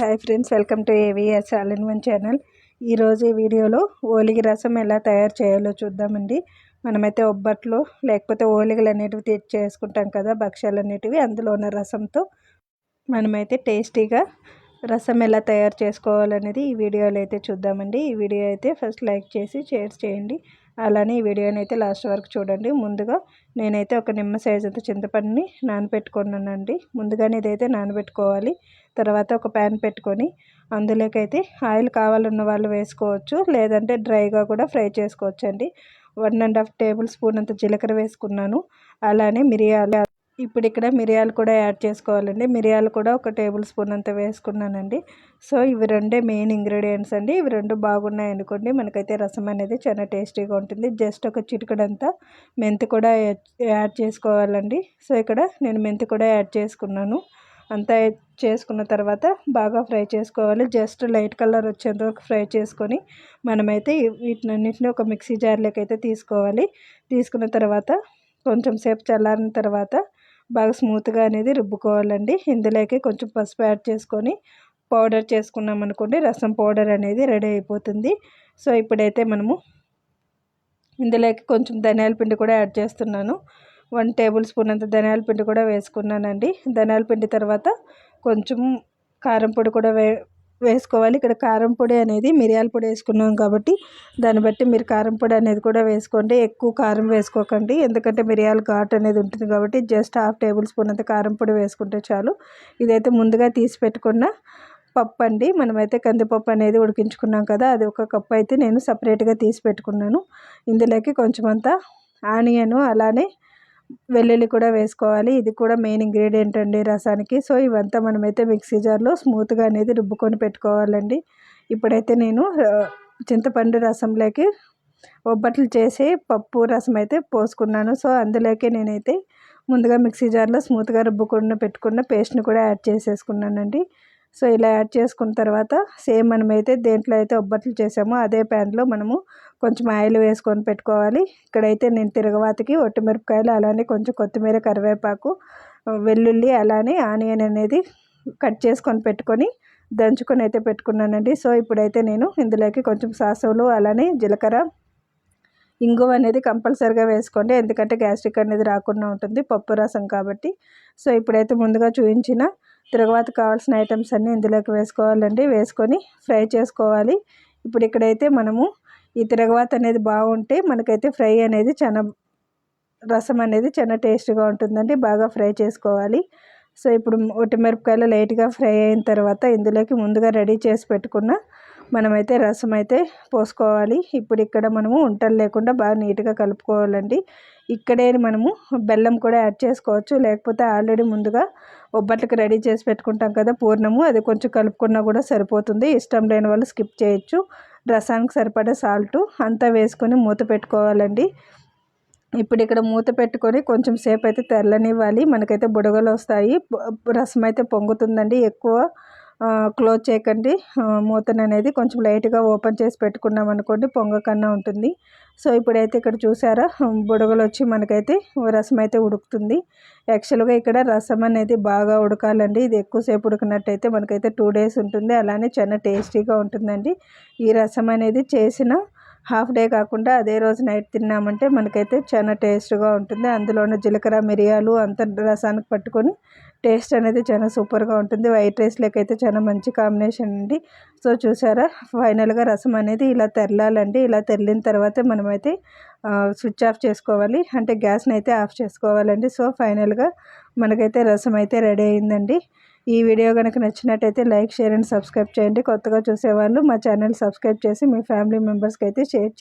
Hi friends, welcome to AVS all in one channel. ఈరోజు ఈ వీడియోలో ఓలిగి రసం ఎలా తయారు చేయాలో చూద్దామండి. మనమైతే ఒబ్బట్లు లేకపోతే ఓలిగలు అనేటివి చేసుకుంటాం కదా, భక్ష్యాలు అనేటివి. అందులో ఉన్న రసంతో మనమైతే టేస్టీగా రసం ఎలా తయారు చేసుకోవాలనేది ఈ వీడియోలో అయితే చూద్దామండి. ఈ వీడియో అయితే ఫస్ట్ లైక్ చేసి షేర్ చేయండి. అలానే ఈ వీడియోని అయితే లాస్ట్ వరకు చూడండి. ముందుగా నేనైతే ఒక నిమ్మ సైజు అంత చింతపండుని నానబెట్టుకున్నానండి. ముందుగానే ఇదైతే నానబెట్టుకోవాలి. తర్వాత ఒక ప్యాన్ పెట్టుకొని అందులోకైతే ఆయిల్ కావాలన్న వాళ్ళు వేసుకోవచ్చు, లేదంటే డ్రైగా కూడా ఫ్రై చేసుకోవచ్చు అండి. 1.5 టేబుల్ స్పూన్ అంత జీలకర్ర వేసుకున్నాను. అలానే మిరియాలు, ఇప్పుడు ఇక్కడ మిరియాలు కూడా యాడ్ చేసుకోవాలండి. మిరియాలు కూడా 1 టేబుల్ స్పూన్ అంత వేసుకున్నానండి. సో ఇవి రెండే మెయిన్ ఇంగ్రీడియంట్స్ అండి. ఇవి రెండు బాగున్నాయి అనుకోండి, మనకైతే రసం అనేది చాలా టేస్టీగా ఉంటుంది. జస్ట్ ఒక చిటికెడంతా మెంతి కూడా యాడ్ చేసుకోవాలండి. సో ఇక్కడ నేను మెంతి కూడా యాడ్ చేసుకున్నాను. అంతా చేసుకున్న తర్వాత బాగా ఫ్రై చేసుకోవాలి. జస్ట్ లైట్ కలర్ వచ్చేంత వరకు ఫ్రై చేసుకొని మనమైతే వీటినన్నింటినీ ఒక మిక్సీ జార్లోకి అయితే తీసుకోవాలి. తీసుకున్న తర్వాత కొంచెం సేపు చల్లారిన తర్వాత బాగా స్మూత్గా అనేది రుబ్బుకోవాలండి. ఇందులోకి కొంచెం పసుపు యాడ్ చేసుకొని పౌడర్ చేసుకున్నాం అనుకోండి, రసం పౌడర్ అనేది రెడీ అయిపోతుంది. సో ఇప్పుడైతే మనము ఇందులోకి కొంచెం ధనియాల పిండి కూడా యాడ్ చేస్తున్నాను. 1 టేబుల్ స్పూన్ అంత ధనియాల పిండి కూడా వేసుకున్నానండి. ధనియాల పిండి తర్వాత కొంచెం కారం పొడి కూడా వేసుకోవాలి. ఇక్కడ కారం పొడి అనేది మిరియాల పొడి వేసుకున్నాం కాబట్టి దాన్ని బట్టి మీరు కారం పొడి అనేది కూడా వేసుకోండి. ఎక్కువ కారం వేసుకోకండి, ఎందుకంటే మిరియాల ఘాటు అనేది ఉంటుంది కాబట్టి జస్ట్ 1/2 టేబుల్ స్పూన్ అంత కారం పొడి వేసుకుంటే చాలు. ఇదైతే ముందుగా తీసి పెట్టుకున్న పప్పు అండి. మనమైతే కందిపప్పు అనేది ఉడికించుకున్నాం కదా, అది 1 కప్పు అయితే నేను సపరేట్గా తీసి పెట్టుకున్నాను. ఇందులోకి కొంచెం అంతా ఆనియన్ అలానే వెల్లుల్లి కూడా వేసుకోవాలి. ఇది కూడా మెయిన్ ఇంగ్రీడియంట్ అండి రసానికి. సో ఇవంతా మనమైతే మిక్సీ జార్లో స్మూత్గా అనేది రుబ్బుకొని పెట్టుకోవాలండి. ఇప్పుడైతే నేను చింతపండు రసంలోకి ఒబ్బట్లు చేసి పప్పు రసం అయితే పోసుకున్నాను. సో అందులోకి నేనైతే ముందుగా మిక్సీ జార్లో స్మూత్గా రుబ్బుకొని పెట్టుకున్న పేస్ట్ని కూడా యాడ్ చేసేసుకున్నానండి. సో ఇలా యాడ్ చేసుకున్న తర్వాత సేమ్ మనమైతే దేంట్లో అయితే ఒబ్బట్లు చేసామో అదే ప్యాన్లో మనము కొంచెం ఆయిల్ వేసుకొని పెట్టుకోవాలి. ఇక్కడైతే నేను తిరగవాతకి ఒట్టిమిరపకాయలు అలానే కొంచెం కొత్తిమీర, కరివేపాకు, వెల్లుల్లి అలానే ఆనియన్ అనేది కట్ చేసుకొని పెట్టుకొని దంచుకొని అయితే పెట్టుకున్నానండి. సో ఇప్పుడైతే నేను ఇందులోకి కొంచెం సాసులు అలానే జీలకర్ర, ఇంగువ అనేది కంపల్సరీగా వేసుకోండి, ఎందుకంటే గ్యాస్ట్రిక్ అనేది రాకుండా ఉంటుంది పప్పు రసం కాబట్టి. సో ఇప్పుడైతే ముందుగా చూపించిన తిరగవాత కావాల్సిన ఐటమ్స్ అన్నీ ఇందులోకి వేసుకోవాలండి. వేసుకొని ఫ్రై చేసుకోవాలి. ఇప్పుడు ఇక్కడైతే మనము ఈ తిరగవాత అనేది బాగుంటే మనకైతే ఫ్రై అనేది రసం అనేది చాలా టేస్ట్గా ఉంటుందండి. బాగా ఫ్రై చేసుకోవాలి. సో ఇప్పుడు ఒట్టిమిరపకాయలు లైట్గా ఫ్రై అయిన తర్వాత ఇందులోకి ముందుగా రెడీ చేసి పెట్టుకున్న మనమైతే రసం అయితే పోసుకోవాలి. ఇప్పుడు ఇక్కడ మనము ఉంటలు లేకుండా బాగా నీట్గా కలుపుకోవాలండి. ఇక్కడే మనము బెల్లం కూడా యాడ్ చేసుకోవచ్చు, లేకపోతే ఆల్రెడీ ముందుగా ఒబ్బట్లకి రెడీ చేసి పెట్టుకుంటాం కదా పూర్ణము, అది కొంచెం కలుపుకున్నా కూడా సరిపోతుంది. ఇష్టం లేని వాళ్ళు స్కిప్ చేయొచ్చు. రసానికి సరిపడే సాల్ట్ అంతా వేసుకొని మూత పెట్టుకోవాలండి. ఇప్పుడు ఇక్కడ మూత పెట్టుకొని కొంచెం సేపు అయితే తెరలనివ్వాలి. మనకైతే బుడగలు వస్తాయి, రసం అయితే పొంగుతుందండి. ఎక్కువ క్లోజ్ చేయకండి మూతను అనేది, కొంచెం లైట్గా ఓపెన్ చేసి పెట్టుకున్నాం అనుకోండి పొంగకన్నా ఉంటుంది. సో ఇప్పుడైతే ఇక్కడ చూసారా బుడగలు వచ్చి మనకైతే రసం అయితే ఉడుకుతుంది. యాక్చువల్గా ఇక్కడ రసం అనేది బాగా ఉడకాలండి. ఇది ఎక్కువసేపు ఉడికినట్టయితే మనకైతే 2 days ఉంటుంది. అలానే చాలా టేస్టీగా ఉంటుందండి. ఈ రసం అనేది చేసిన హాఫ్ డే కాకుండా అదే రోజు నైట్ తిన్నామంటే మనకైతే చాలా టేస్ట్గా ఉంటుంది. అందులోనే జీలకర్ర, మిరియాలు అంత రసానికి పట్టుకొని టేస్ట్ అనేది చాలా సూపర్గా ఉంటుంది. వైట్ రైస్లోకి అయితే చాలా మంచి కాంబినేషన్ అండి. సో చూసారా ఫైనల్గా రసం అనేది ఇలా తెరలాలండి. ఇలా తెరిలిన తర్వాతే మనమైతే స్విచ్ ఆఫ్ చేసుకోవాలి, అంటే గ్యాస్ని అయితే ఆఫ్ చేసుకోవాలండి. సో ఫైనల్గా మనకైతే రసం అయితే రెడీ అయిందండి. ఈ వీడియో కనుక నచ్చినట్టయితే లైక్, షేర్ అండ్ సబ్స్క్రైబ్ చేయండి. కొత్తగా చూసేవాళ్ళు మా ఛానల్ సబ్స్క్రైబ్ చేసి మీ ఫ్యామిలీ మెంబర్స్కి అయితే షేర్